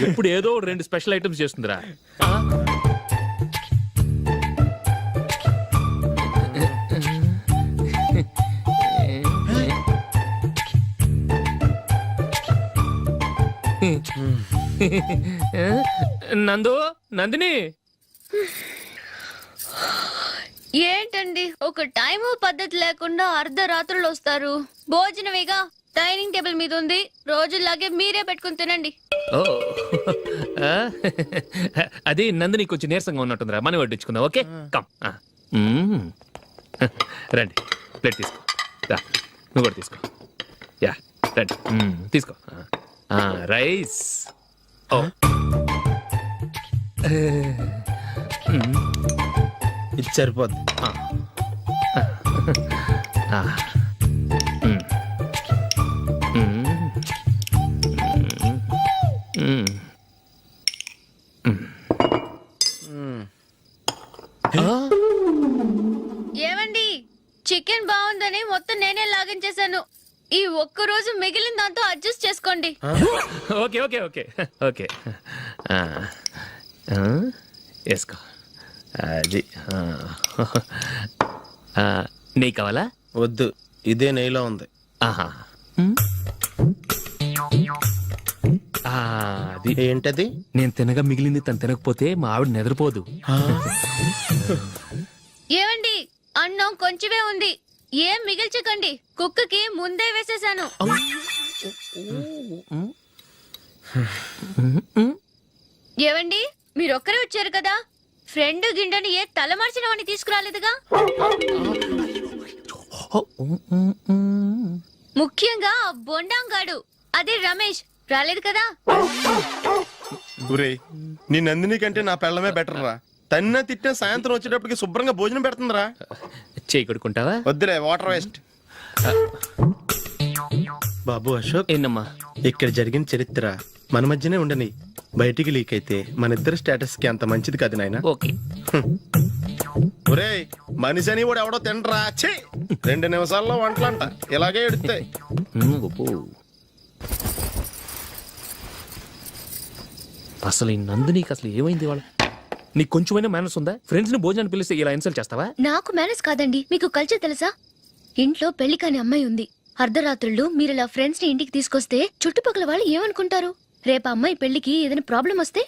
ఇప్పుడు ఏదో 2 special items చేస్తుందిరా. Nandini ఏంటండి ఒక టైము పద్ధతి లేకుండా అర్ధరాత్రులు వస్తారు. భోజనమేగా డైనింగ్ టేబుల్ మీద ఉంది, రోజుల్లాగే మీరే పెట్టుకుని తినండి. ఓ అది నందిని కొంచెం నీరసంగా ఉన్నట్టుందిరా, మనం వడ్డించుకుందాం. Okay come. రండి, ప్లేట్ తీసుకో. నువ్వు కూడా తీసుకో. యా రండి, తీసుకో. రైస్. ఓ ఇది సరిపోద్ది. ఏమండి, చికెన్ బాగుందని మొత్తం నేనే లాగించేశాను. ఈ ఒక్క రోజు మిగిలిన దాంతో అడ్జస్ట్ చేసుకోండి. ఓకే ఓకే ఓకే ఓకే వేసుకో. అది నెయ్యి కావాలా? వద్దు, ఇదే నెయ్యిలో ఉంది. ఆహా, అది ఏంటది? నేను తినగా మిగిలింది తను తినకపోతే మా ఆవిడ నిద్రపోదు. ఏమండి, అన్నం కొంచెమే ఉంది, ఏం మిగిల్చకండి. కుక్కకి ముందే వేసేసాను. ఏవండి, మీరొక్కరే వచ్చారు కదా, ఫ్రెండ్ గిండెని ఏ తలమార్చిన వాడిని తీసుకురాలేదుగా. ముఖ్యంగా బొండాంగాడు, అదే రమేష్ రాలేదు కదా. గురే, నీ నందిని కంటే నా పెళ్ళమే బెటర్ రా. తన్న తిట్టిన సాయంత్రం వచ్చేటప్పటికి శుభ్రంగా భోజనం పెడుతుందిరా. చేయి కొడుకుంటావా? వద్దులే, వాటర్ వేస్ట్. బాబు అశోక్, ఏంటమ్మా? ఇక్కడ జరిగిన చరిత్ర మన మధ్యనే ఉండని, బయటికి లీక్ అయితే మన ఇద్దరు స్టేటస్ కి అంత మంచిది కాదు నాయన. ఓకే. ఒరే, మనిషి అని కూడా ఎవడో తినరా. 2 నిమిషాల్లో వంటలంట ఇలాగే ఎడుతాయి. అసలు ఈ నందినికి అసలు ఏమైంది? వాళ్ళ నీకు కొంచెమైనా మేనస్ ఉందా? ఫ్రెండ్స్ ని భోజనాన్ని పిలిస్తే ఇలా ఇన్సల్ట్ చేస్తావా? నాకు మేనేజ్ కాదండి, మీకు కల్చర్ తెలుసా? ఇంట్లో పెళ్లి కాని అమ్మాయి ఉంది. అర్ధరాత్రుళ్ళు మీరు ఇలా ఫ్రెండ్స్ ని ఇంటికి తీసుకొస్తే చుట్టుపక్కల వాళ్ళు ఏమనుకుంటారు? రేపు అమ్మాయి పెళ్లికి ఏదైనా ప్రాబ్లం వస్తే?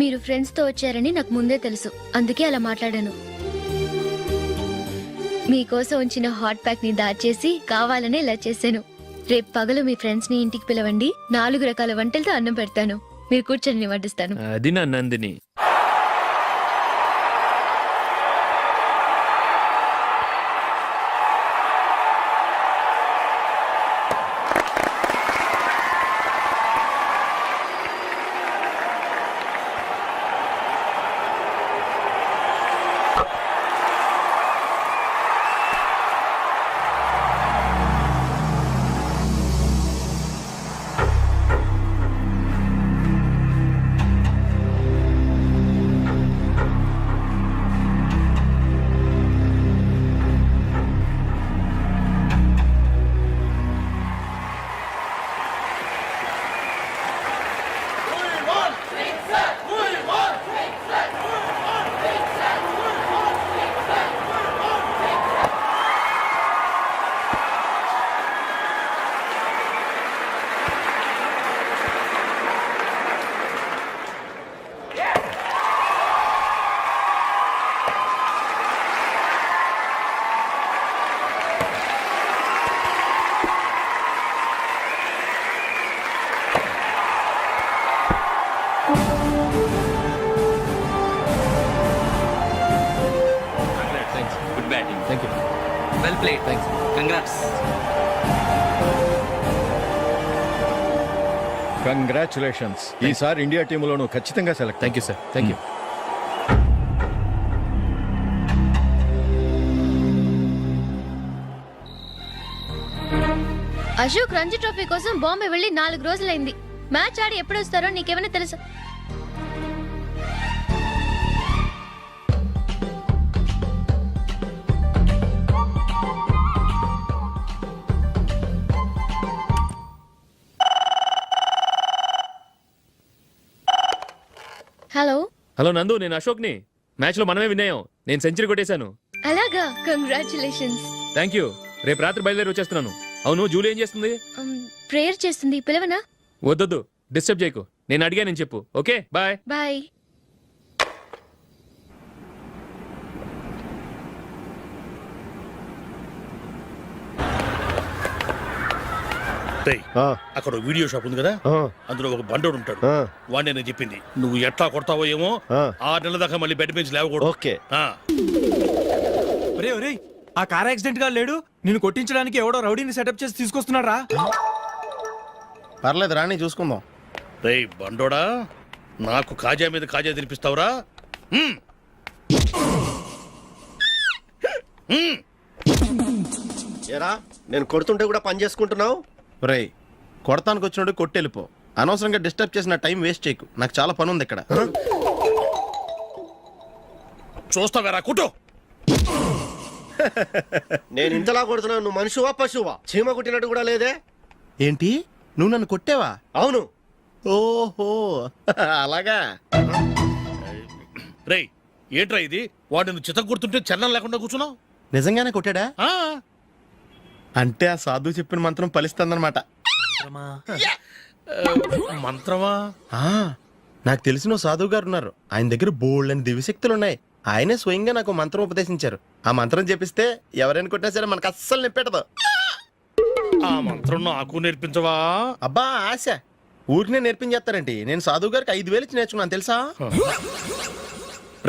మీరు ఫ్రెండ్స్ తో వచ్చారని నాకు ముందే తెలుసు, అందుకే అలా మాట్లాడాను. మీకోసం ఉంచిన హాట్ ప్యాక్ ని దాచేసి కావాలనే ఇలా చేశాను. రేపు పగలు మీ ఫ్రెండ్స్ ని ఇంటికి పిలవండి, 4 రకాల వంటలతో అన్నం పెడతాను. మీరు కూర్చొని వడ్డిస్తాను. అది నా Nandini. Thank you. Well played. Thanks. Congrats. Congratulations. ఈసారి ఇండియా టీంలోనూ ఖచ్చితంగా select. Thank you sir. Thank you. Ashok Ranji trophy కోసం బాంబే వెళ్ళి 4 రోజులైంది. మ్యాచ్ ఆడి ఎప్పుడు వస్తారో నీకేమైనా తెలుసా? హలో నందు, నేను అశోక్ని. మ్యాచ్లో మనమే విన్నాయం. నేను సెంచరీ కొట్టేశాను. అలాగా, కంగ్రాచులేషన్స్. Thank you. రేపు రాత్రి బయలుదేరి వచ్చేస్తున్నాను. అవును, జూలీ ఏం చేస్తుంది? ప్రేయర్ చేస్తుంది, పిలవనా? వద్దొద్దు, డిస్టర్బ్ చేయకు. నేను అడిగానని చెప్పు. Okay, bye. బాయ్. రేయ్, అక్కడ ఓ వీడియో షాప్ ఉంది కదా, అందులో ఒక బండోడు ఉంటాడు. వాడిని నేను చెప్పింది నువ్వు ఎట్లా కొడతావో ఏమో. 6 నెలల దాకా మళ్ళీ బెడ్ మీద లేవకూడదు. ఓకే. ఆ, ఒరే ఒరే, ఆ కార్ యాక్సిడెంట్ గా లేడు, నిన్ను కొట్టించడానికి ఎవడో రౌడీని సెటప్ చేసి తీసుకొస్తున్నాడు రా. పర్లేదు రాని చూసుకుందాం. రేయ్ బండోడా, నాకు కాజా మీద కాజా తినిపిస్తావురా? హ్మ్. హ్మ్. ఏరా నేను కొడుతుంటే కూడా పని చేసుకుంటున్నావు. రేయ్, కొడతానికి వచ్చినోడు కొట్టెళ్ళిపో. అనవసరంగా డిస్టర్బ్ చేసిన టైం వేస్ట్ చేయకు. నాకు చాలా పని ఉంది ఇక్కడ. చూస్తావేరా కుట్టు. నేను ఇంతలా కొడుతున్నావు, నువ్వు మనిషివా పశువా? చీమ కుట్టినట్టు కూడా లేదే. ఏంటి, నువ్వు నన్ను కొట్టావా? అవును. ఓహో అలాగా. రేయ్ ఏంట్రా ఇది? వాడు నువ్వు చిత్త కొడుతుంటే చలనం లేకుండా కూర్చున్నావు. నిజంగానే కొట్టాడా? ఆ, అంటే ఆ సాధువు చెప్పిన మంత్రం ఫలిస్తుందన్నమాట. మంత్రమా? నాకు తెలిసిన ఓ సాధువు గారు ఉన్నారు. ఆయన దగ్గర బోల్డ్ అని దివ్యశక్తులు ఉన్నాయి. ఆయనే స్వయంగా నాకు మంత్రం ఉపదేశించారు. ఆ మంత్రం చెప్పిస్తే ఎవరైనా కొట్టినా సరే మనకు అస్సలు నిప్పెట్టదు. ఆ మంత్రం నాకు నేర్పించవా? అబ్బా ఆశ, ఊరినే నేర్పించేస్తారండి. నేను సాధువు గారికి 5,000 ఇచ్చి నేర్చుకున్నాను తెలుసా?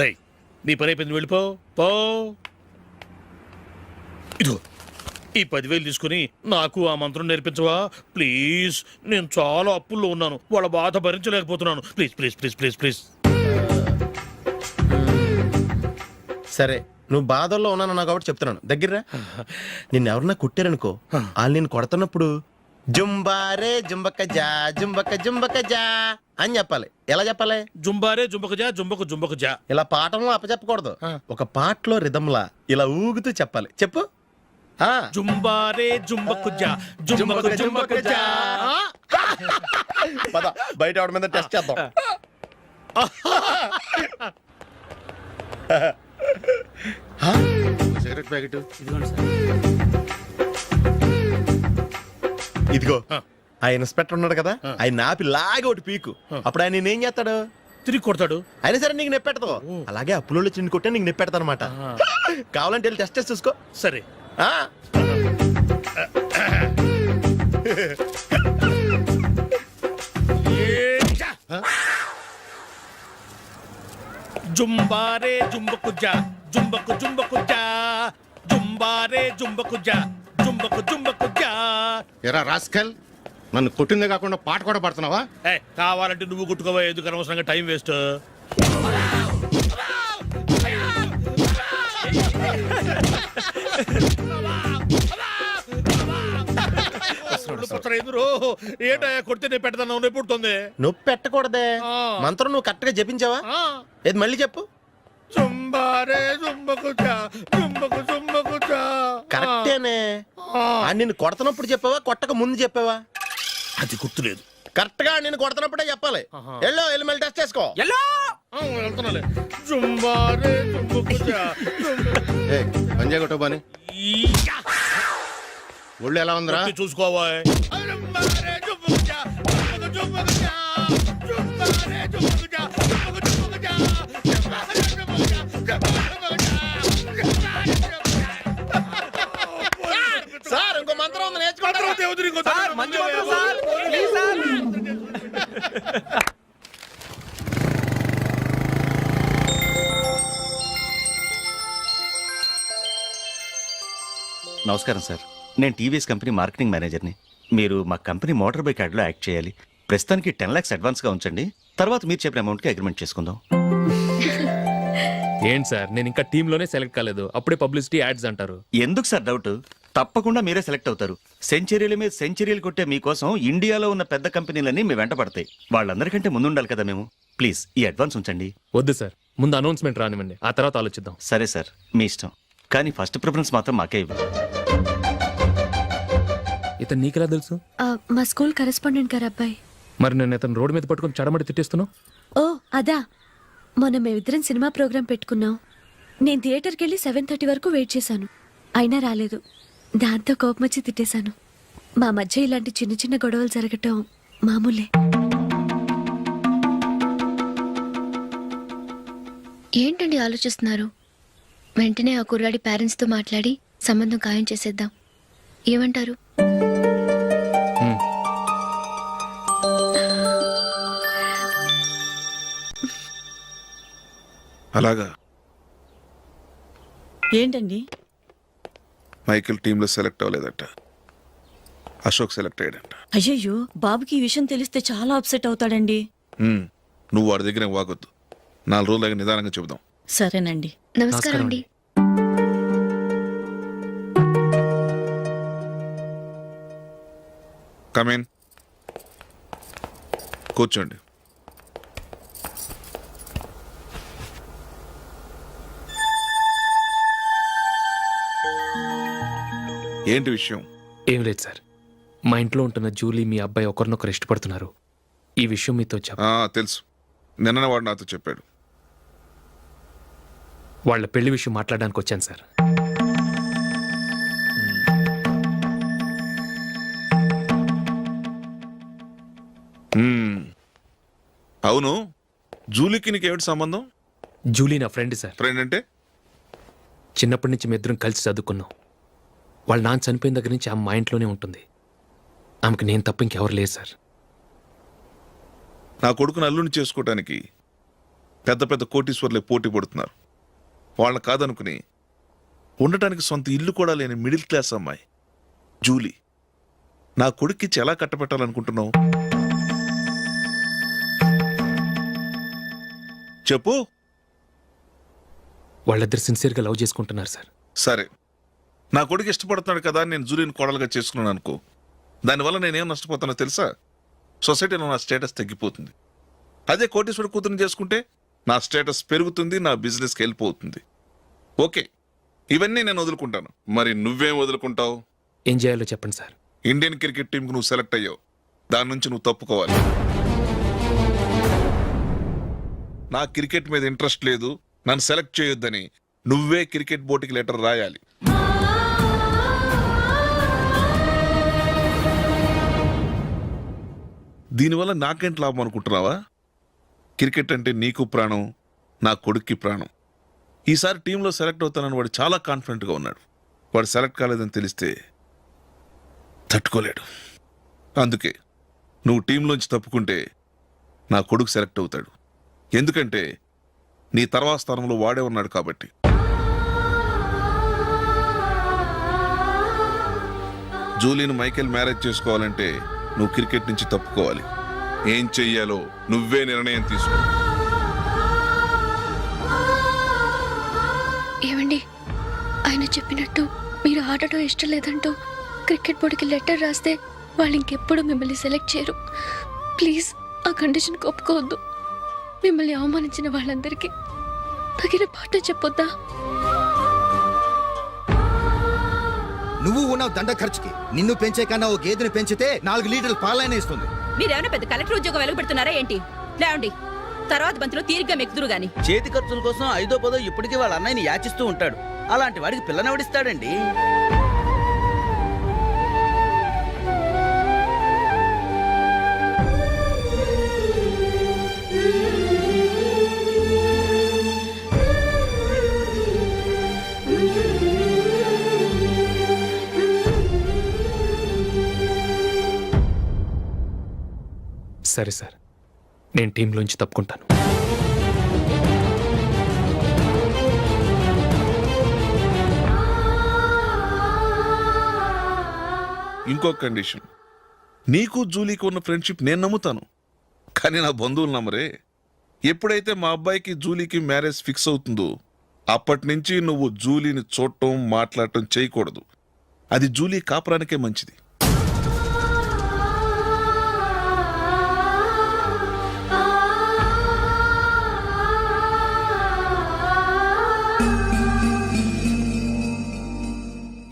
రేయ్ నీ పని అయిపోయింది, వెళ్ళిపో పో. ఇదిగో ఈ 10,000 తీసుకుని నాకు ఆ మంత్రం నేర్పించవా ప్లీజ్? నేను చాలా అప్పుల్లో ఉన్నాను, వాళ్ళ బాధ భరించలేకపోతున్నాను. Please please please please please. సరే, నువ్వు బాధల్లో ఉన్నాను నాకు కాబట్టి చెప్తున్నాను. దగ్గర నిన్ను ఎవరన్నా కుట్టారనుకో, వాళ్ళు నేను కొడుతున్నప్పుడు జుంబారే జుంబక జా జుంబక జుంబక జా అని చెప్పాలి. ఎలా చెప్పాలి? జుంబారే జుంబకు జా జుంబకు జుంబకు జా. ఇలా పాఠంలో అప్పచెప్పకూడదు. ఒక పాటలో రిధంలా ఇలా ఊగుతూ చెప్పాలి. చెప్పు. జుంబారే జుంబకు జా జుంబకు జుంబకు జా. పద బయట ఆవిడ మీద టెస్ట్ చేద్దాం. సిగరెట్ ప్యాకెట్ ఇదిగో, ఆ ఇన్స్పెక్టర్ ఉన్నాడు కదా, ఆయన నాపి లాగే ఒకటి పీకు. అప్పుడు ఆయన నేనేం చేస్తాడు? తిరిగి కొడతాడు. అయినా సరే నీకు నెప్పెడతావు. అలాగే అప్పులో చిన్న కొట్టే నీకు నెప్పెడతా అనమాట. కావాలంటే వెళ్ళి టెస్ట్ చేసి చూసుకో. సరే. జుంబారే జుంబకు జా జుంబకు జుంబకు జా జుంబారే జుంబకు జా జుంబకు జుంబకు జా. ఎరా రాస్కల్, నన్ను కొట్టిందే కాకుండా పాట కూడా పడుతున్నావా? కావాలంటే నువ్వు కుట్టుకోవా, ఎందుకు అనవసరంగా టైం వేస్ట్. ఏంటయ్యా కొడితే నేను పెడతాను, నొప్పి పుడుతుంది. నొప్పి పెట్టకూడదే. మంత్రం నువ్వు కరెక్ట్ గా జపించావా? ఏది మళ్ళీ చెప్పు. జుంబారే జుంబకు జా జుంబకు జుంబకు జా. కరెక్టేనే. నిన్ను కొడుతున్నప్పుడు చెప్పావా, కొట్టక ముందు చెప్పావా? అది గుర్తులేదు. కరెక్ట్ గా నేను కొడుతున్నప్పుడే చెప్పాలి. వెళ్ళి మళ్ళీ టెస్ట్ చేసుకో. వెళ్తున్నాలే. జుంబారే జుంబకు జా పంజాయ్ కొట్టు బాని. ఒళ్ళు ఎలా ఉందిరా? చూసుకోవా. జుంబారే జుంబకు జా జుంబకు జుంబకు జా జుంబారే జుంబకు జా జుంబకు జుంబకు జా జుంబారే జుంబకు జా జుంబకు జుంబకు జా. సార్ ఇంకో మంత్రం ఉంది, నేర్చుకుంటారా? సార్, మంచి మంత్రం సార్. Please sir. నమస్కారం సార్, నేను టీవీఎస్ కంపెనీ మార్కెటింగ్ మేనేజర్ని. మీరు మా కంపెనీ మోటార్ బైక్ యాడ్లో యాక్ట్ చేయాలి. ప్రస్తుతానికి 10 lakhs అడ్వాన్స్గా ఉంచండి, తర్వాత మీరు చెప్పిన అమౌంట్కి అగ్రిమెంట్ చేసుకుందాం. ఏంటి సార్, నేను ఇంకా టీంలోనే సెలెక్ట్ కాలేదు, అప్పుడే పబ్లిసిటీ యాడ్స్ అంటారు. ఎందుకు సార్ డౌట్? తప్పకుండా మీరే సెలెక్ట్ అవుతారు. సెంచరీల మీద సెంచరీలు కొట్టే మీకోసం ఇండియాలో ఉన్న పెద్ద కంపెనీలన్నీ మీ వెంట పడతాయి. వాళ్ళందరికంటే ముందుండాలి కదా మేము. ప్లీజ్ ఈ అడ్వాన్స్ ఉంచండి. వద్దు సార్, ముందు అనౌన్స్మెంట్ రానివ్వండి, ఆ తర్వాత ఆలోచిద్దాం. సరే సార్, మీ ఇష్టం, కానీ ఫస్ట్ ప్రిఫరెన్స్ మాత్రం మాకే ఇవ్వండి. ఇతను నీకెలా తెలుసు? మా స్కూల్ కరెస్పాండెంట్ గారు అబ్బాయి. మరి నేను ఇతను రోడ్డు మీద పట్టుకొని చడమడి తిట్టేస్తున్నావు. ఓ అదా, మొన్న మేమిద్దరం సినిమా ప్రోగ్రాం పెట్టుకున్నాం. నేను థియేటర్కి వెళ్ళి 7:30 వరకు వెయిట్ చేశాను, అయినా రాలేదు. దాంతో కోపం వచ్చి తిట్టేశాను. మా మధ్య ఇలాంటి చిన్న చిన్న గొడవలు జరగటం మామూలే. ఏంటండి ఆలోచిస్తున్నారు? వెంటనే ఆ కుర్రాడి పేరెంట్స్తో మాట్లాడి సంబంధం ఖాయం చేసేద్దాం. ఏమంటారు? అలాగా ఏంటండి? మైకిల్ టీంలో సెలెక్ట్ అవ్వలేదట, అశోక్ సెలెక్ట్ అయ్యాడంట. అయ్యయ్యో, బాబుకి ఈ విషయం తెలిస్తే చాలా అప్సెట్ అవుతాడండి. నువ్వు వాడి దగ్గర వాగొద్దు, 4 రోజులాగా నిదానంగా చెబుదాం. సరేనండి. నమస్కారం అండి. కమేన్, కూర్చోండి. ఏంటి విషయం? ఏం లేదు సార్, మా ఇంట్లో ఉంటున్న జూలీ మీ అబ్బాయి ఒకరినొకరు ఇష్టపడుతున్నారు. ఈ విషయం మీతో తెలుసు, నిన్న వాడు నాతో చెప్పాడు. వాళ్ళ పెళ్లి విషయం మాట్లాడడానికి వచ్చాను సార్. అవును, జూలీకి నీకేమిటి సంబంధం? జూలీ నా ఫ్రెండ్ సార్. ఫ్రెండ్ అంటే? చిన్నప్పటి నుంచి మీ ఇద్దరం కలిసి చదువుకున్నాం. వాళ్ళ నాన్న చనిపోయిన దగ్గర నుంచి ఆమె మా ఇంట్లోనే ఉంటుంది. ఆమెకు నేను తప్ప ఇంకెవరు లేదు సార్. నా కొడుకుని అల్లుని చేసుకోవటానికి పెద్ద పెద్ద కోటీశ్వర్లే పోటీ పడుతున్నారు. వాళ్ళని కాదనుకుని ఉండటానికి సొంత ఇల్లు కూడా లేని మిడిల్ క్లాస్ అమ్మాయి జూలీ నా కొడుక్కిచ్చి ఎలా కట్టబెట్టాలనుకుంటున్నావు? చెప్పు. వాళ్ళిద్దరు సిన్సియర్గా లవ్ చేసుకుంటున్నారు సార్. సరే, నా కొడుకు ఇష్టపడుతున్నాడు కదా అని నేను జూలీని కోడలుగా చేసుకున్నాను అనుకో, దానివల్ల నేనేం నష్టపోతానో తెలుసా? సొసైటీలో నా స్టేటస్ తగ్గిపోతుంది. అదే కోటీశ్వరుడు కూతురుని చేసుకుంటే నా స్టేటస్ పెరుగుతుంది, నా బిజినెస్కి హెల్ప్ అవుతుంది. ఓకే, ఇవన్నీ నేను వదులుకుంటాను. మరి నువ్వేం వదులుకుంటావు? ఏం చేయాలో చెప్పండి సార్. ఇండియన్ క్రికెట్ టీంకి నువ్వు సెలెక్ట్ అయ్యావు, దాని నుంచి నువ్వు తప్పుకోవాలి. నా క్రికెట్ మీద ఇంట్రెస్ట్ లేదు, నన్ను సెలెక్ట్ చేయొద్దని నువ్వే క్రికెట్ బోర్డుకి లెటర్ రాయాలి. దీనివల్ల నాకేంటి లాభం అనుకుంటున్నావా? క్రికెట్ అంటే నీకు ప్రాణం, నా కొడుక్కి ప్రాణం. ఈసారి టీంలో సెలెక్ట్ అవుతానని వాడు చాలా కాన్ఫిడెంట్గా ఉన్నాడు. వాడు సెలెక్ట్ కాలేదని తెలిస్తే తట్టుకోలేడు. అందుకే నువ్వు టీంలోంచి తప్పుకుంటే నా కొడుకు సెలెక్ట్ అవుతాడు. ఎందుకంటే నీ తర్వాత స్థానంలో వాడే ఉన్నాడు కాబట్టి. జూలీని మైకేల్ మ్యారేజ్ చేసుకోవాలంటే నువ్వు క్రికెట్ నుంచి తప్పుకోవాలి. ఏం చెయ్యాలో నువ్వే నిర్ణయం తీసుకో. ఏమండి, ఆయన చెప్పినట్టు మీరు ఆడటం ఇష్టం లేదంటూ క్రికెట్ బోర్డుకి లెటర్ రాస్తే వాళ్ళు ఇంకెప్పుడు మిమ్మల్ని సెలెక్ట్ చేయరు. ప్లీజ్ ఆ కండిషన్ ఒప్పుకోవద్దు. మిమ్మల్ని అవమానించిన వాళ్ళందరికీ తగిన పాఠం చెప్పొద్దా? నువ్వు ఉన్నావు దండ ఖర్చుకి. నిన్ను పెంచే కన్నా ఓ గేదెని పెంచితే 4 లీటర్లు పాలైనా ఇస్తుంది. మీరేమైనా పెద్ద కలెక్టర్ ఉద్యోగం వెలుగుపెడుతున్నారా ఏంటి? లేవండి, తర్వాత బంతిలో తీరిగ్గా మెక్కుదురు గాని. చేతి ఖర్చుల కోసం 5దో 10దో ఇప్పటికీ వాళ్ళ అన్నయ్యని యాచిస్తూ ఉంటాడు. అలాంటి వాడికి పిల్లనవడిస్తాడండి. సరే సార్, నేను టీంలోంచి తప్పుకుంటాను. ఇంకో కండిషన్, నీకు జూలీకి ఉన్న ఫ్రెండ్షిప్ నేను నమ్ముతాను, కానీ నా బంధువులు నమ్మరే. ఎప్పుడైతే మా అబ్బాయికి జూలీకి మ్యారేజ్ ఫిక్స్ అవుతుందో అప్పటి నుంచి నువ్వు జూలీని చూడటం మాట్లాడటం చేయకూడదు. అది జూలీ కాపురానికే మంచిది.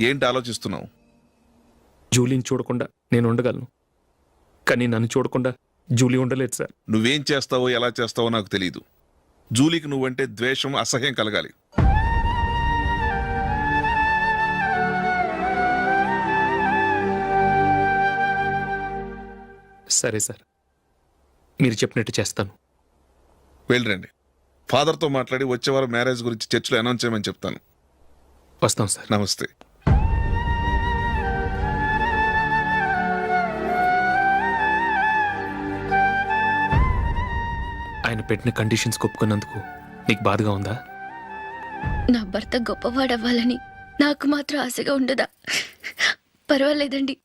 ఏంటి ఆలోచిస్తున్నావు? జూలీని చూడకుండా నేను ఉండగలను, కానీ నన్ను చూడకుండా జూలీ ఉండలేదు సార్. నువ్వేం చేస్తావో ఎలా చేస్తావో నాకు తెలియదు, జూలీకి నువ్వంటే ద్వేషం, అసహ్యం కలగాలి. సరే సార్, మీరు చెప్పినట్టు చేస్తాను. వెళ్ళరండి. ఫాదర్తో మాట్లాడి వచ్చే వారం మ్యారేజ్ గురించి చర్చిలో అనౌన్స్ చేయమని చెప్తాను. వస్తాం సార్. నమస్తే. ఆయన పెట్టిన కండిషన్స్ ఒప్పుకున్నందుకు నీకు బాధగా ఉందా? నా భర్త గొప్పవాడవ్వాలని నాకు మాత్రం ఆశగా ఉండదా? పర్వాలేదండి.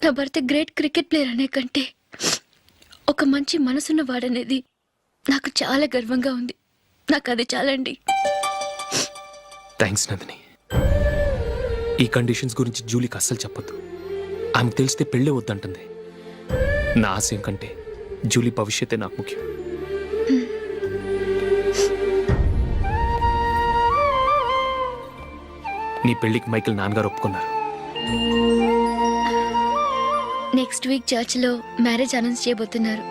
నా భర్త గ్రేట్ క్రికెట్ ప్లేయర్ అనే కంటే ఒక మంచి మనసున్న వాడనేది నాకు చాలా గర్వంగా ఉంది. నాకు అది చాలండి. థ్యాంక్స్ నందిని. ఈ కండిషన్స్ గురించి జూలీకి అస్సలు చెప్పొద్దు. ఆమెకు తెలిస్తే పెళ్ళే వద్దంటుంది. నా ఆశయం కంటే జూలీ భవిష్యత్తే నాకు ముఖ్యం. నీ పెళ్లికి మైకేల్ నాన్నగారు ఒప్పుకున్నారు. నెక్స్ట్ వీక్ చర్చిలో మ్యారేజ్ అనౌన్స్ చేయబోతున్నారు.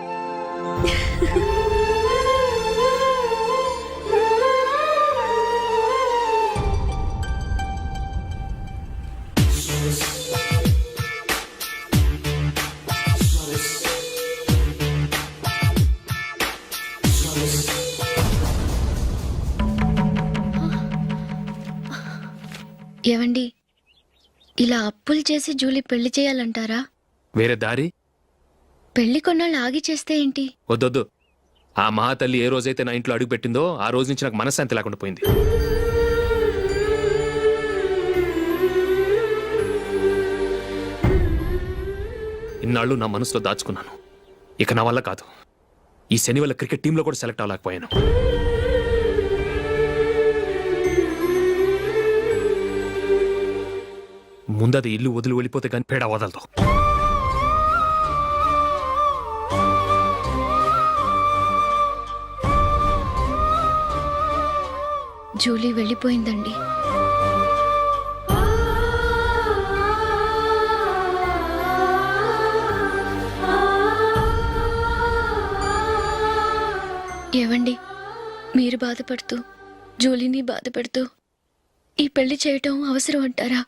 ఏవండి, ఇలా అప్పులు చేసి జూలీ పెళ్లి చేయాలంటారా? వేరే దారి? పెళ్లి కొన్నాళ్ళు ఆగి చేస్తే ఏంటి? వద్దొద్దు. ఆ మహాతల్లి ఏ రోజైతే నా ఇంట్లో అడుగు పెట్టిందో ఆ రోజు నుంచి నాకు మనశ్శాంతి లేకుండా పోయింది. ఇన్నాళ్ళు నా మనసులో దాచుకున్నాను. ఇక నా వల్ల కాదు. ఈ శని వల్ల క్రికెట్ టీంలో కూడా సెలెక్ట్ అవ్వలేకపోయాను. ముందది ఇల్లు వదిలి వెళ్ళిపోతే కానీ పేడ వదలదు. జూలీ వెళ్ళిపోయిందండి. ఏవండి, మీరు బాధపడుతూ జూలీని బాధపడుతూ ఈ పెళ్లి చేయటం అవసరం అంటారా?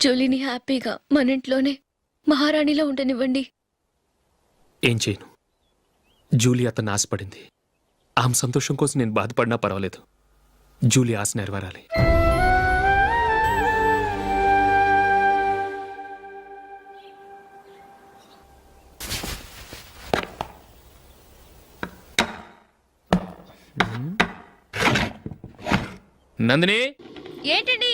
జూలీని హ్యాపీగా మన ఇంట్లోనే మహారాణిలో ఉండనివ్వండి. ఏం చేయను? జూలీ అతన్ని ఆశపడింది. ఆమె సంతోషం కోసం నేను బాధపడినా పర్వాలేదు. జూలీ ఆశ నెరవేరాలి. నందిని, ఏంటండి?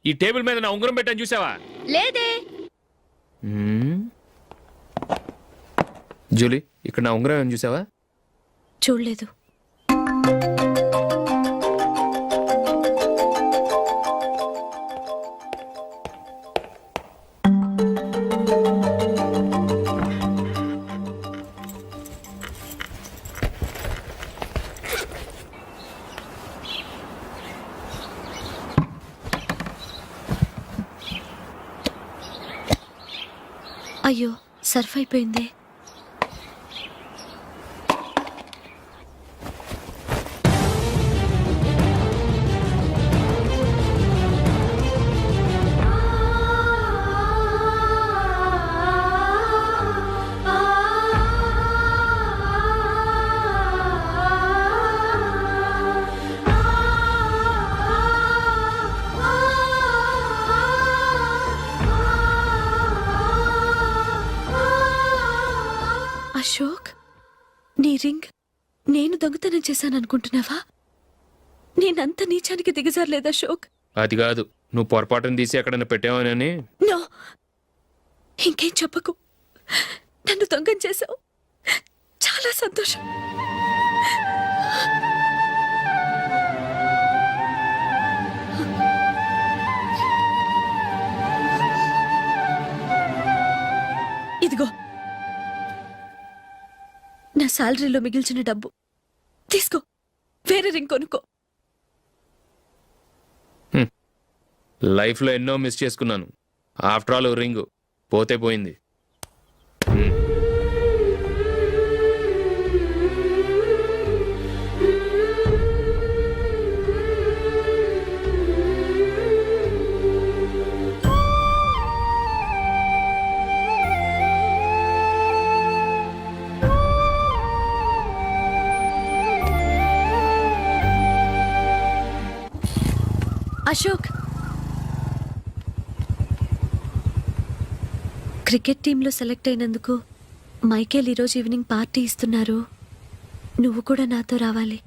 ఈ టేబుల్ మీద నా ఉంగరం పెట్టాను చూసావా? లేదే. జూలీ, ఇక్కడ నా ఉంగరం ఏమని చూసావా? చూడలేదు. అయ్యో, సర్ఫ్ అయిపోయిందే. అశోక్, నీ రింగ్ నేను దొంగతనం చేశాననుకుంటున్నావా? నేనంత నీచానికి దిగజారలేదు అశోక్. అది కాదు, నువ్వు పొరపాటును తీసి ఎక్కడైనా పెట్టావని. నో, ఇంకేం చెప్పకు. నన్ను దొంగం చేశావు. చాలా సంతోషం. ఇదిగో నా శాలరీలో మిగిల్చిన డబ్బు తీసుకో. వేరే రింగ్ కొనుక్కో. లైఫ్లో ఎన్నో మిస్ చేసుకున్నాను. ఆఫ్టర్ ఆల్ రింగ్ పోతే పోయింది. అశోక్, క్రికెట్ టీంలో సెలెక్ట్ అయినందుకు మైకేల్ ఈరోజు ఈవినింగ్ పార్టీ ఇస్తున్నారు. నువ్వు కూడా నాతో రావాలి.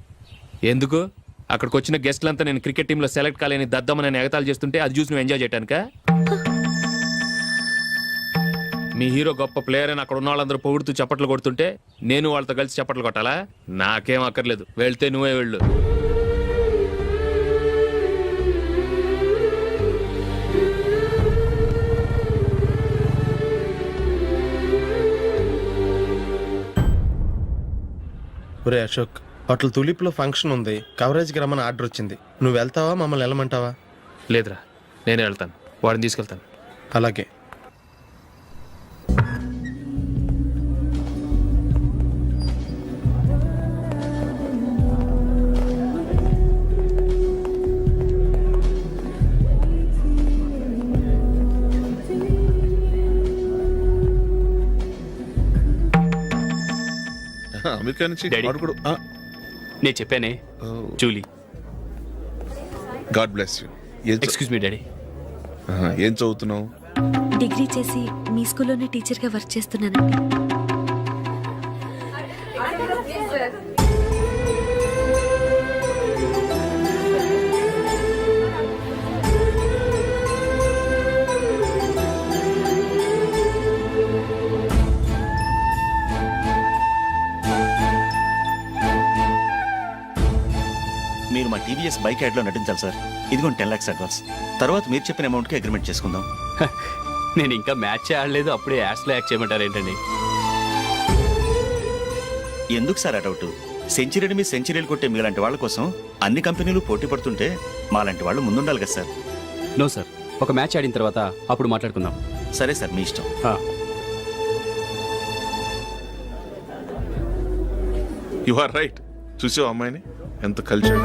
ఎందుకు? అక్కడికి వచ్చిన గెస్ట్లంతా నేను క్రికెట్ టీంలో సెలెక్ట్ కాలేని దద్దమని ఎగతాలు చేస్తుంటే అది చూసి నువ్వు ఎంజాయ్ చేయటానికా? మీ హీరో గొప్ప ప్లేయర్ అని అక్కడ ఉన్న వాళ్ళందరూ పొగుడుతూ చప్పట్లు కొడుతుంటే నేను వాళ్ళతో కలిసి చప్పట్లు కొట్టాలా? నాకేం అక్కర్లేదు, వెళ్తే నువ్వే వెళ్ళు. ఒరే అశోక్, హోటల్ తులిప్లో ఫంక్షన్ ఉంది, కవరేజ్కి రమ్మని ఆర్డర్ వచ్చింది. నువ్వు వెళ్తావా, మమ్మల్ని వెళ్ళమంటావా? లేదురా, నేనే వెళ్తాను, వాడిని తీసుకెళ్తాను. అలాగే. అమెరికా నుంచి డాడీ. వాడు కూడా నేను చెప్పానే, Julie. God bless you. Excuse me daddy. ఏం చదువుతున్నావు? డిగ్రీ చేసి మీ స్కూల్లోనే టీచర్గా వర్క్ చేస్తున్నానండి. మీరు మా టీవీఎస్ బైక్ యాడ్లో నటించాలి సార్. ఇదిగోండి 10 lakhs అడ్వాన్స్. తర్వాత మీరు చెప్పిన అమౌంట్కి అగ్రిమెంట్ చేసుకుందాం. నేను ఇంకా మ్యాచ్ ఆడలేదు, అప్పుడే యాడ్స్లో యాక్ట్ చేయమంటారు ఏంటండి? ఎందుకు సార్ ఆ డౌట్? సెంచరీని మీ సెంచరీలు కొట్టే మీలాంటి వాళ్ళ కోసం అన్ని కంపెనీలు పోటీ పడుతుంటే మాలాంటి వాళ్ళు ముందుండాలి కదా సార్. నో సార్, ఒక మ్యాచ్ ఆడిన తర్వాత అప్పుడు మాట్లాడుకుందాం. సరే సార్, మీ ఇష్టం. You are right. చూసావు అమ్మాయిని ఎంత కల్చర్.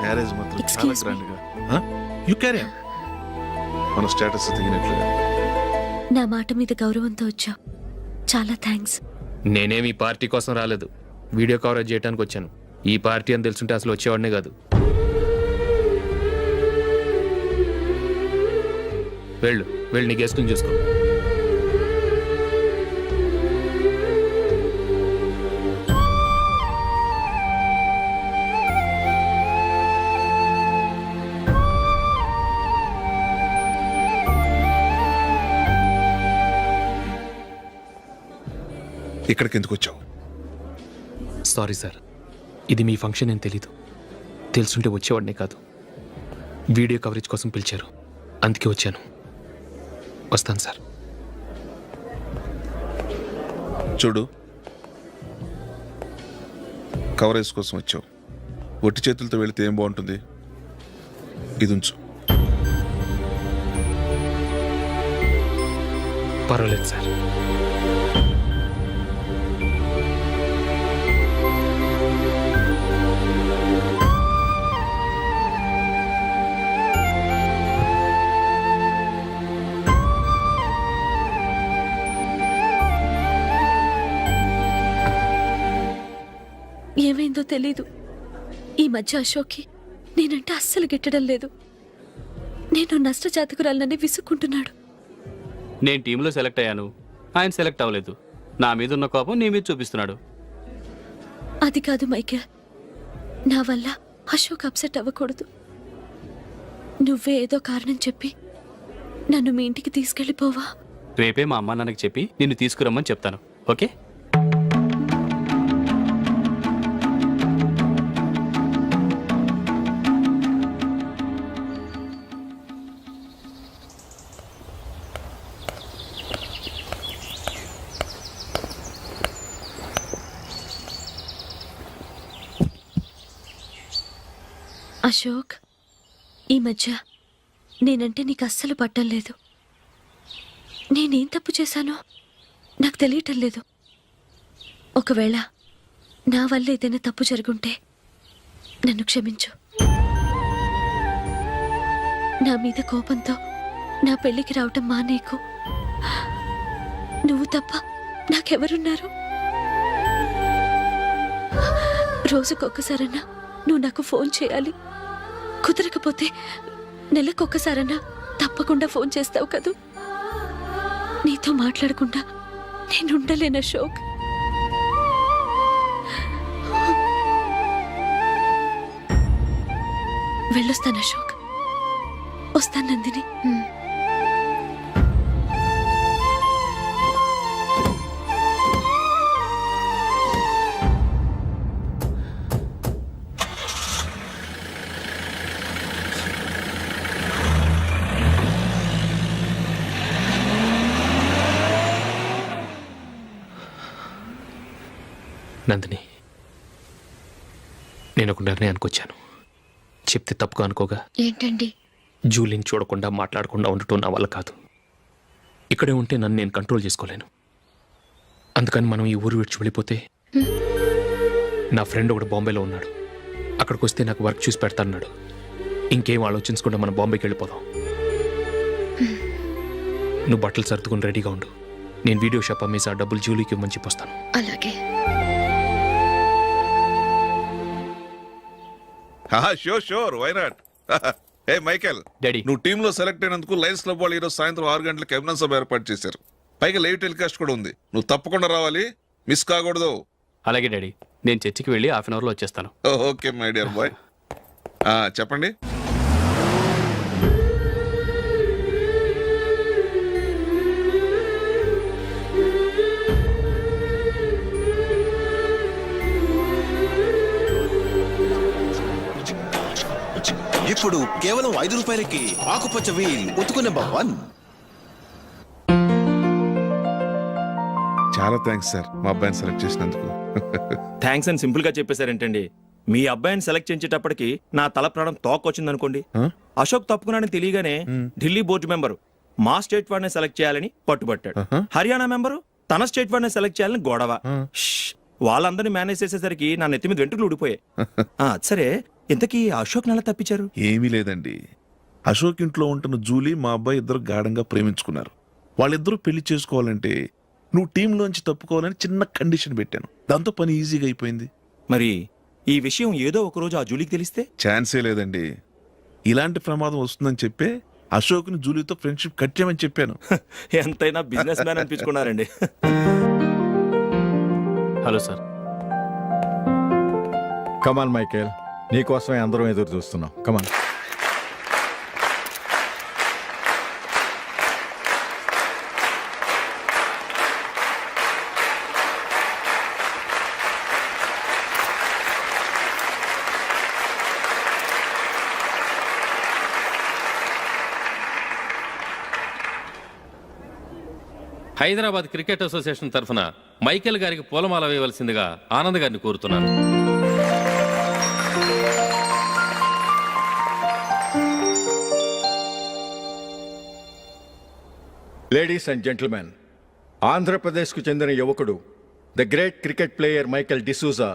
మ్యారేజ్ మాత్రం చాలా Excuse me. గ్రాండ్ గా. యు క్యారీ మన స్టేటస్ దిగినట్లుగా. నా మాట మీద గౌరవంతో వచ్చావు, చాలా థ్యాంక్స్. నేనేమి ఈ పార్టీ కోసం రాలేదు, వీడియో కవరేజ్ చేయడానికి వచ్చాను. ఈ పార్టీ అని తెలుసుంటే అసలు వచ్చేవాడినే కాదు. వెళ్ళు, వెళ్ళి నీ గెస్ట్ని చూసుకో. ఇక్కడికి ఎందుకు వచ్చావు? సారీ సార్, ఇది మీ ఫంక్షన్ అని తెలీదు. తెలుసుంటే వచ్చేవాడినే కాదు. వీడియో కవరేజ్ కోసం పిలిచారు, అందుకే వచ్చాను. వస్తాను సార్. చూడు, కవరేజ్ కోసం వచ్చావు. ఒట్టి చేతులతో వెళితే ఏం బాగుంటుంది? ఇది ఉంచు. పర్వాలేదు సార్. ఏమైందో తెలీదు, ఈ మధ్య అశోక్కి నేనంటే అస్సలు గిట్టడం లేదు. నేను నష్టజాతకురాలనని విసుక్కుంటున్నాడు. నేను టీంలో సెలెక్ట్ అయ్యాను, ఆయన సెలెక్ట్ అవ్వలేదు. నా మీద ఉన్న కోపం నీ మీద చూపిస్తున్నాడు. అది కాదు మైకేల్, నా వల్ల అశోక్ అప్సెట్ అవ్వకూడదు. నువ్వే ఏదో కారణం చెప్పి నన్ను మీ ఇంటికి తీసుకెళ్ళిపోవా? రేపే మా అమ్మ నాన్నకి చెప్పి నిన్ను తీసుకురమ్మని చెప్తాను, ఓకే? అశోక్, ఈ మధ్య నేనంటే నీకు అస్సలు పట్టం లేదు. నేనేం తప్పు చేశానో నాకు తెలియటం లేదు. ఒకవేళ నా వల్ల ఏదైనా తప్పు జరుగుంటే నన్ను క్షమించు. నా మీద కోపంతో నా పెళ్ళికి రావటం మానేకు. నువ్వు తప్ప నాకెవరున్నారు? రోజుకొక్కసారన్నా నువ్వు నాకు ఫోన్ చేయాలి. కుదరకపోతే నెలకొక్కసారన్నా తప్పకుండా ఫోన్ చేస్తావు కదూ. నీతో మాట్లాడకుండా నేను ఉండలేను అశోక్. వెళ్ళొస్తాను అశోక్. వస్తాను నందిని. నందిని, నేను ఒక నిర్ణయానికి వచ్చాను. చెప్తే తప్పుగా అనుకోగా. ఏంటండి? జూలిని చూడకుండా మాట్లాడకుండా ఉండటం నా వల్ల కాదు. ఇక్కడే ఉంటే నన్ను నేను కంట్రోల్ చేసుకోలేను. అందుకని మనం ఈ ఊరు విడిచి వెళ్ళిపోతే, నా ఫ్రెండ్ ఒకడు బాంబేలో ఉన్నాడు. అక్కడికి వస్తే నాకు వర్క్ చూసి పెడతాన్నాడు. ఇంకేం ఆలోచించకుండా మనం బాంబేకి వెళ్ళిపోదాం. నువ్వు బట్టలు సర్దుకుని రెడీగా ఉండు. నేను వీడియో షాప్ అమ్మేసి ఆ డబ్బులు జూలీకి ఇవ్వమని చెప్పొస్తాను. అలాగే. Sure sure, why not. ఏ మైకేల్, డాడీ. నువ్వు టీంలో సెలెక్ట్ అయినందుకు లయన్స్ క్లబ్ వాళ్ళు ఈరోజు సాయంత్రం 6 గంటలకు అభినందన సభ ఏర్పాటు చేశారు. పైగా లైవ్ టెలికాస్ట్ కూడా ఉంది. నువ్వు తప్పకుండా రావాలి, మిస్ కాకూడదు. అలాగే డాడీ, నేను చర్చికి వెళ్ళి హాఫ్ అన్ అవర్లో వచ్చేస్తాను. Okay my dear bye. చెప్పండి. ఇప్పుడు కేవలం 5 రూపాయలకి ఆకుపచ్చ వీల్ ఉతుకు నెంబర్ 1. చాలా థ్యాంక్స్ సార్, మా అబ్బాయిని సెలెక్ట్ చేసినందుకు. థ్యాంక్స్ అని సింపుల్ గా చెప్పేశారేంటండి. మీ అబ్బాయిని సెలెక్ట్ చేసేటప్పటికి నా తల ప్రాణం తోకొచ్చిందనుకోండి. అశోక్ తప్పుకున్నాడని తెలియగానే ఢిల్లీ బోర్డు మెంబరు మా స్టేట్ వాడిని సెలెక్ట్ చేయాలని పట్టుబట్టాడు. హర్యానా మెంబరు తన స్టేట్ వాడిని సెలెక్ట్ చేయాలని గొడవ. వాళ్ళందరినీ మేనేజ్ చేసేసరికి నా నెత్తి మీద వెంట్రుకలు ఊడిపోయాయి. సరే, ఇంతకీ అశోక్ నెల తప్పించారు? ఏమీ లేదండి. అశోక్ ఇంట్లో ఉంటున్న జూలీ మా అబ్బాయి ఇద్దరు గాఢంగా ప్రేమించుకున్నారు. వాళ్ళిద్దరూ పెళ్లి చేసుకోవాలంటే నువ్వు టీంలోంచి తప్పుకోవాలని చిన్న కండిషన్ పెట్టాను. దాంతో పని ఈజీగా అయిపోయింది. మరి ఈ విషయం ఏదో ఒక రోజు ఆ జూలీకి తెలిస్తే? ఛాన్సే లేదండి. ఇలాంటి ప్రమాదం వస్తుందని చెప్పే అశోక్ని జూలీతో ఫ్రెండ్షిప్ కట్ చేయమని చెప్పాను. ఎంతైనా బిజినెస్ మ్యాన్ అనిపించుకున్నారండి. Hello sir. కమాన్ మైకేల్, నీకోసమే అందరం ఎదురు చూస్తున్నాం. కమాన్. హైదరాబాద్ క్రికెట్ అసోసియేషన్ తరఫున మైకేల్ గారికి పూలమాల వేయవలసిందిగా ఆనంద్ గారిని కోరుతున్నాను. లేడీస్ అండ్ జెంటిల్మెన్, ఆంధ్రప్రదేశ్కు చెందిన యువకుడు the great cricket player Michael D'Souza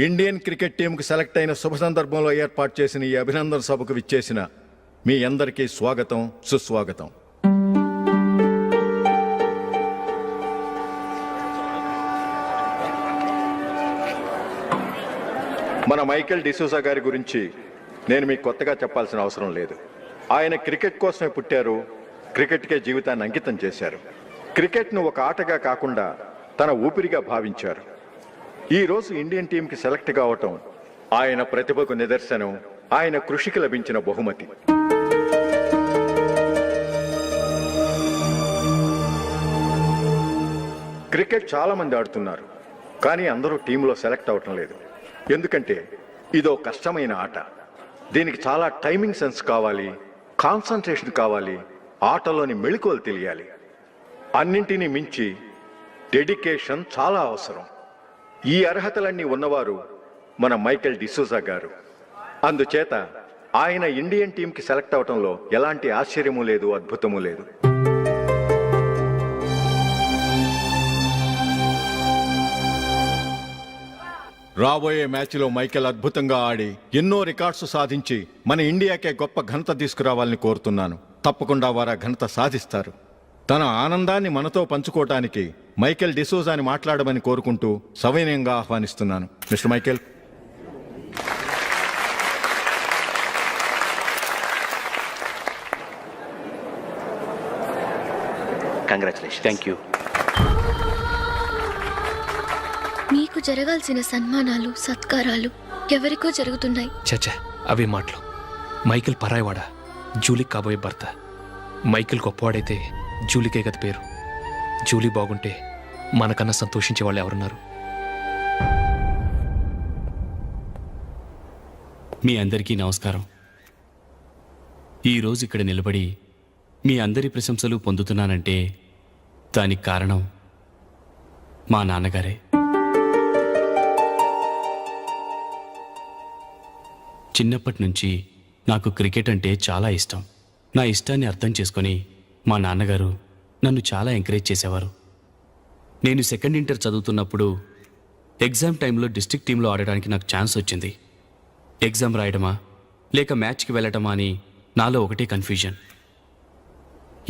Indian cricket టీంకు సెలెక్ట్ అయిన శుభ సందర్భంలో ఏర్పాటు చేసిన ఈ అభినందన సభకు విచ్చేసిన మీ అందరికీ స్వాగతం, సుస్వాగతం. మన మైకేల్ డిసూజా గారి గురించి నేను మీకు కొత్తగా చెప్పాల్సిన అవసరం లేదు. ఆయన క్రికెట్ కోసమే పుట్టారు, క్రికెట్కే జీవితాన్ని అంకితం చేశారు. క్రికెట్ను ఒక ఆటగా కాకుండా తన ఊపిరిగా భావించారు. ఈరోజు ఇండియన్ టీంకి సెలెక్ట్ కావటం ఆయన ప్రతిభకు నిదర్శనం, ఆయన కృషికి లభించిన బహుమతి. క్రికెట్ చాలా మంది ఆడుతున్నారు, కానీ అందరూ టీంలో సెలెక్ట్ అవటం లేదు. ఎందుకంటే ఇదో కష్టమైన ఆట. దీనికి చాలా టైమింగ్ సెన్స్ కావాలి, కాన్సన్ట్రేషన్ కావాలి, ఆటలోని మెళకువలు తెలియాలి. అన్నింటినీ మించి డెడికేషన్ చాలా అవసరం. ఈ అర్హతలన్నీ ఉన్నవారు మన మైకేల్ డిసూజా గారు. అందుచేత ఆయన ఇండియన్ టీంకి సెలెక్ట్ అవటంలో ఎలాంటి ఆశ్చర్యము లేదు, అద్భుతము లేదు. రాబోయే మ్యాచ్లో మైకేల్ అద్భుతంగా ఆడి ఎన్నో రికార్డ్స్ సాధించి మన ఇండియాకే గొప్ప ఘనత తీసుకురావాలని కోరుతున్నాను. తప్పకుండా వారు ఘనత సాధిస్తారు. తన ఆనందాన్ని మనతో పంచుకోవటానికి మైకేల్ డిసూజాని మాట్లాడమని కోరుకుంటూ సవినయంగా ఆహ్వానిస్తున్నాను. Mister Michael. Congratulation. Thank you. మీకు జరగాల్సిన సన్మానాలు సత్కారాలు ఎవరికో జరుగుతున్నాయి. చచ్చా అవే మాటలు. మైకేల్ పరాయవాడా, జూలీకి కాబోయే భర్త. మైకేల్ గొప్పవాడైతే జూలీకే గత పేరు. జూలీ బాగుంటే మనకన్నా సంతోషించే వాళ్ళు ఎవరున్నారు? మీ అందరికీ నమస్కారం. ఈరోజు ఇక్కడ నిలబడి మీ అందరి ప్రశంసలు పొందుతున్నానంటే దానికి కారణం మా నాన్నగారే. చిన్నప్పటి నుంచి నాకు క్రికెట్ అంటే చాలా ఇష్టం. నా ఇష్టాన్ని అర్థం చేసుకొని మా నాన్నగారు నన్ను చాలా ఎంకరేజ్ చేసేవారు. నేను సెకండ్ ఇంటర్ చదువుతున్నప్పుడు ఎగ్జామ్ టైంలో డిస్ట్రిక్ట్ టీంలో ఆడడానికి నాకు ఛాన్స్ వచ్చింది. ఎగ్జామ్ రాయడమా లేక మ్యాచ్కి వెళ్ళటమా అని నాలో ఒకటే కన్ఫ్యూజన్.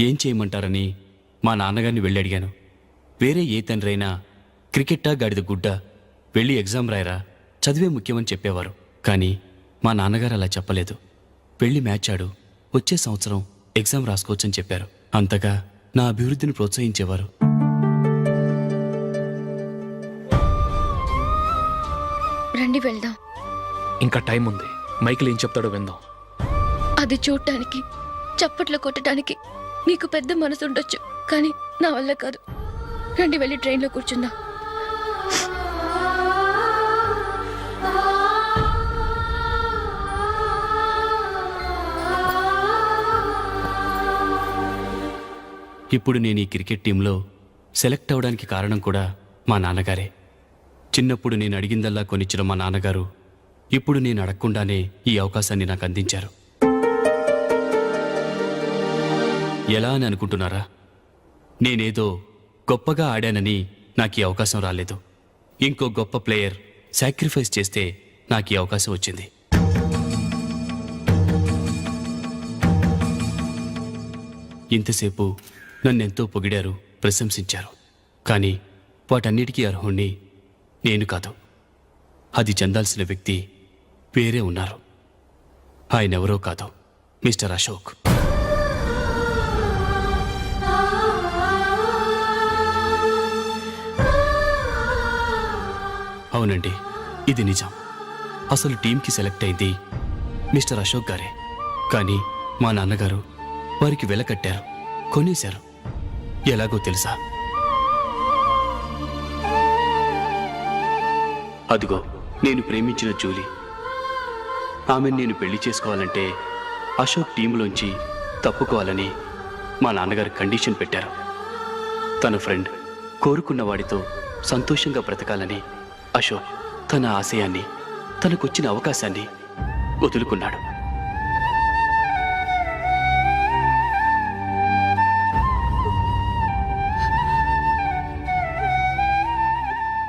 ఏం చేయమంటారని మా నాన్నగారిని వెళ్ళి అడిగాను. వేరే ఏ తండ్రి అయినా క్రికెట్టా గాడిద గుడ్డ, వెళ్ళి ఎగ్జామ్ రాయరా, చదివే ముఖ్యమని చెప్పేవారు. కానీ మా నాన్నగారు అలా చెప్పలేదు. వెళ్ళి మ్యాచ్ ఆడు, వచ్చే సంవత్సరం ఎగ్జామ్ రాసుకోవచ్చని చెప్పారు. అంతగా నా అభివృద్ధిని ప్రోత్సహించేవారు. రండి వెళ్దాం. ఇంకా టైం ఉంది. మైకేల్ ఏం చెప్తాడో విందాం. అది చూడటానికి చప్పట్లు కొట్టడానికి మీకు పెద్ద మనసు ఉండొచ్చు, కానీ నా వల్ల కాదు. రండి వెళ్ళి ట్రైన్లో కూర్చుందాం. ఇప్పుడు నేను ఈ క్రికెట్ టీంలో సెలెక్ట్ అవ్వడానికి కారణం కూడా మా నాన్నగారే. చిన్నప్పుడు నేను అడిగిందల్లా కొనిచ్చిన మా నాన్నగారు ఇప్పుడు నేను అడగకుండానే ఈ అవకాశాన్ని నాకు అందించారు. ఎలా అని అనుకుంటున్నారా? నేనేదో గొప్పగా ఆడానని నాకు ఈ అవకాశం రాలేదు. ఇంకో గొప్ప ప్లేయర్ సాక్రిఫైస్ చేస్తే నాకు ఈ అవకాశం వచ్చింది. ఇంతసేపు నన్నెంతో పొగిడారు, ప్రశంసించారు. కానీ వాటన్నిటికీ అర్హుణ్ణి నేను కాదు. అది చెందాల్సిన వ్యక్తి వేరే ఉన్నారు. ఆయనెవరో కాదు, మిస్టర్ అశోక్. అవునండి, ఇది నిజం. అసలు టీంకి సెలెక్ట్ అయింది మిస్టర్ అశోక్ గారే. కానీ మా నాన్నగారు వారికి వెల కట్టారు, కొనేశారు. ఎలాగో తెలుసా? అదిగో నేను ప్రేమించిన జూలీ. ఆమెను నేను పెళ్లి చేసుకోవాలంటే అశోక్ టీంలోంచి తప్పుకోవాలని మా నాన్నగారు కండిషన్ పెట్టారు. తన ఫ్రెండ్ కోరుకున్న వాడితో సంతోషంగా బ్రతకాలని అశోక్ తన ఆశయాన్ని, తనకొచ్చిన అవకాశాన్ని వదులుకున్నాడు.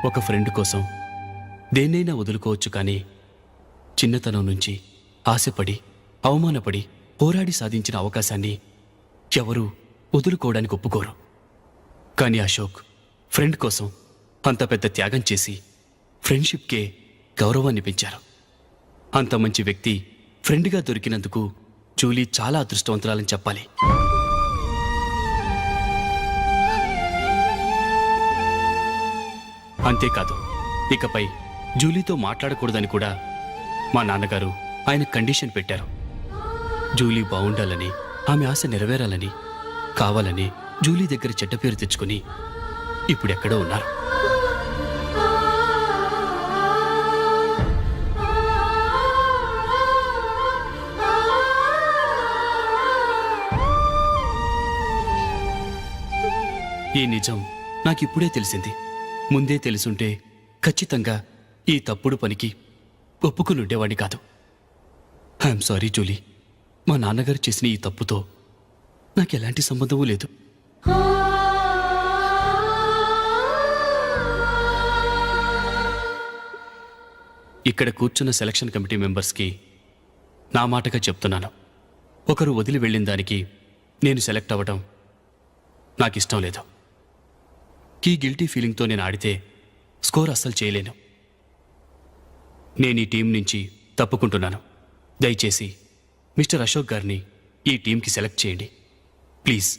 ఒక ఫ్రెండ్ కోసం దేన్నైనా వదులుకోవచ్చు, కానీ చిన్నతనం నుంచి ఆశపడి, అవమానపడి, పోరాడి సాధించిన అవకాశాన్ని ఎవరూ వదులుకోవడానికి ఒప్పుకోరు. కానీ అశోక్ ఫ్రెండ్ కోసం అంత పెద్ద త్యాగం చేసి ఫ్రెండ్షిప్కే గౌరవాన్ని పెంచారు. అంత మంచి వ్యక్తి ఫ్రెండ్గా దొరికినందుకు జూలీ చాలా అదృష్టవంతురాలని చెప్పాలి. అంతేకాదు, ఇకపై జూలీతో మాట్లాడకూడదని కూడా మా నాన్నగారు ఆయన కండిషన్ పెట్టారు. జూలీ బాగుండాలని, ఆమె ఆశ నెరవేరాలని, కావాలని జూలీ దగ్గర చెడ్డ పేరు తెచ్చుకుని ఇప్పుడెక్కడో ఉన్నారు. ఈ నిజం నాకిప్పుడే తెలిసింది. ముందే తెలుసుంటే ఖచ్చితంగా ఈ తప్పుడు పనికి ఒప్పుకుని ఉండేవాడిని కాదు. I'm sorry Julie. మా నాన్నగారు చేసిన ఈ తప్పుతో నాకు ఎలాంటి సంబంధమూ లేదు. ఇక్కడ కూర్చున్న సెలక్షన్ కమిటీ మెంబర్స్కి నా మాటగా చెప్తున్నాను. ఒకరు వదిలి వెళ్ళిన దానికి నేను సెలెక్ట్ అవ్వడం నాకు ఇష్టం లేదు. ఈ గిల్టీ ఫీలింగ్తో నేను ఆడితే స్కోర్ అస్సలు చేయలేను. నేను ఈ టీం నుంచి తప్పుకుంటున్నాను. దయచేసి మిస్టర్ అశోక్ గారిని ఈ టీంకి సెలెక్ట్ చేయండి ప్లీజ్.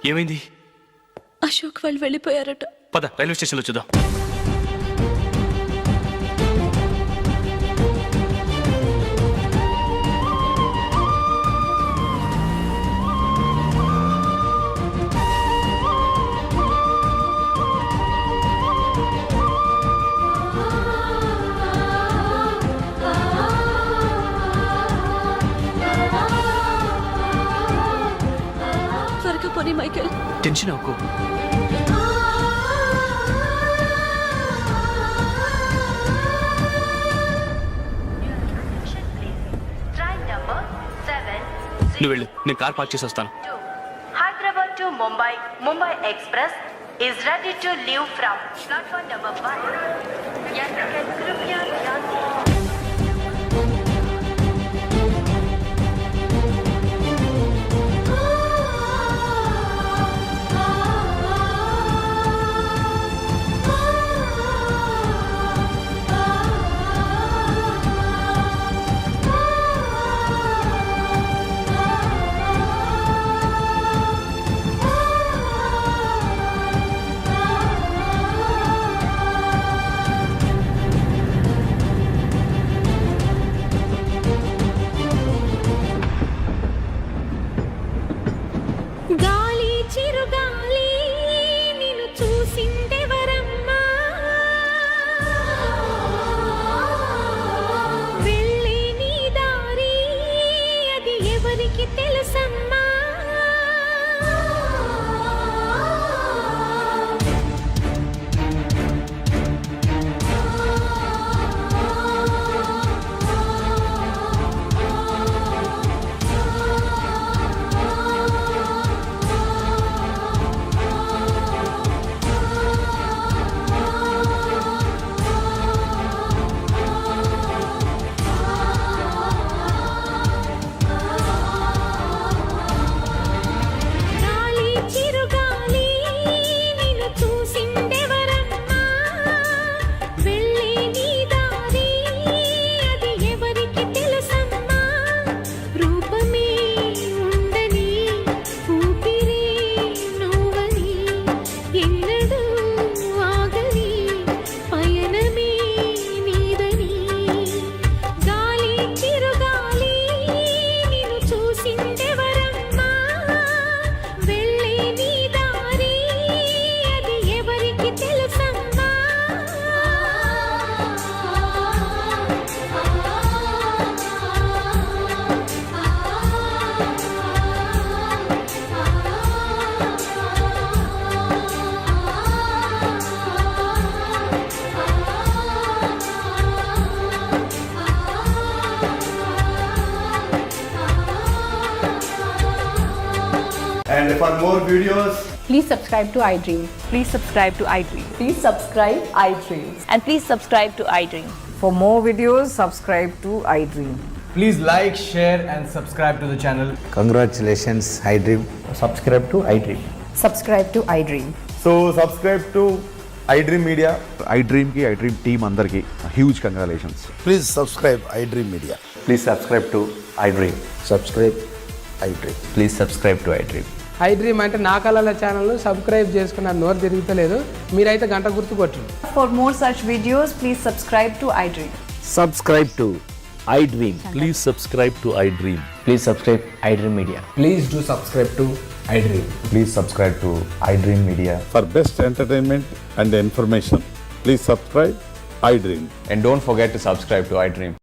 ఏమైంది? అశోక్ వాళ్ళు వెళ్ళిపోయారట. పద రైల్వే స్టేషన్లో చూద్దాం. త్వరగా పోనీ మైకేల్. టెన్షన్ అవ్వకు. నువ్వు వెళ్ళు, నేను కార్ పార్క్ చేసి వస్తాను. Hyderabad to Mumbai, Mumbai Express is ready to leave from platform number 1. यात्रिगण कृपया ध्यान दें. గాలి చిరుగాలి నిన్ను చూసిందెవరమ్మా, వెళ్ళే నీ దారి అది ఎవరికి తెలుసమ్మా. గాలి చిరుగాలి నిన్ను చూసిందెవరమ్మా, వెళ్ళే నీ దారి అది ఎవరికి తెలుసమ్మా. రూపమే ఉండని ఊపిరే నువ్వని ఎన్నడూ ఆగని పయనమే నీదని. గాలి చిరుగాలి నిన్ను చూసిందెవరమ్మా, వెళ్ళే నీ దారి అది ఎవరికి తెలుసమ్మా. And for more videos, Please subscribe to iDream. Please subscribe to iDream. Please subscribe iDream. And please subscribe to iDream. For more videos, subscribe to iDream. please like, share and subscribe to the channel. Congratulations iDream. Subscribe to iDream. Subscribe to iDream. So subscribe to iDream Media. iDream కి iDream team అందరికి huge congratulations. Please subscribe iDream media. Please subscribe to iDream. Subscribe iDream. Please subscribe to iDream. iDream అంటే నా కళల channel subscribe చేసుకున్న నోరు తిరుగుతలేదు, మీరైతే గంట గుర్తు కొట్టండి. For more such videos, please subscribe to iDream. Subscribe to iDream. Please subscribe to iDream. Please subscribe iDream Media. Please do subscribe to iDream. Please subscribe to iDream media. For best entertainment and information please subscribe iDream. And don't forget to subscribe to iDream.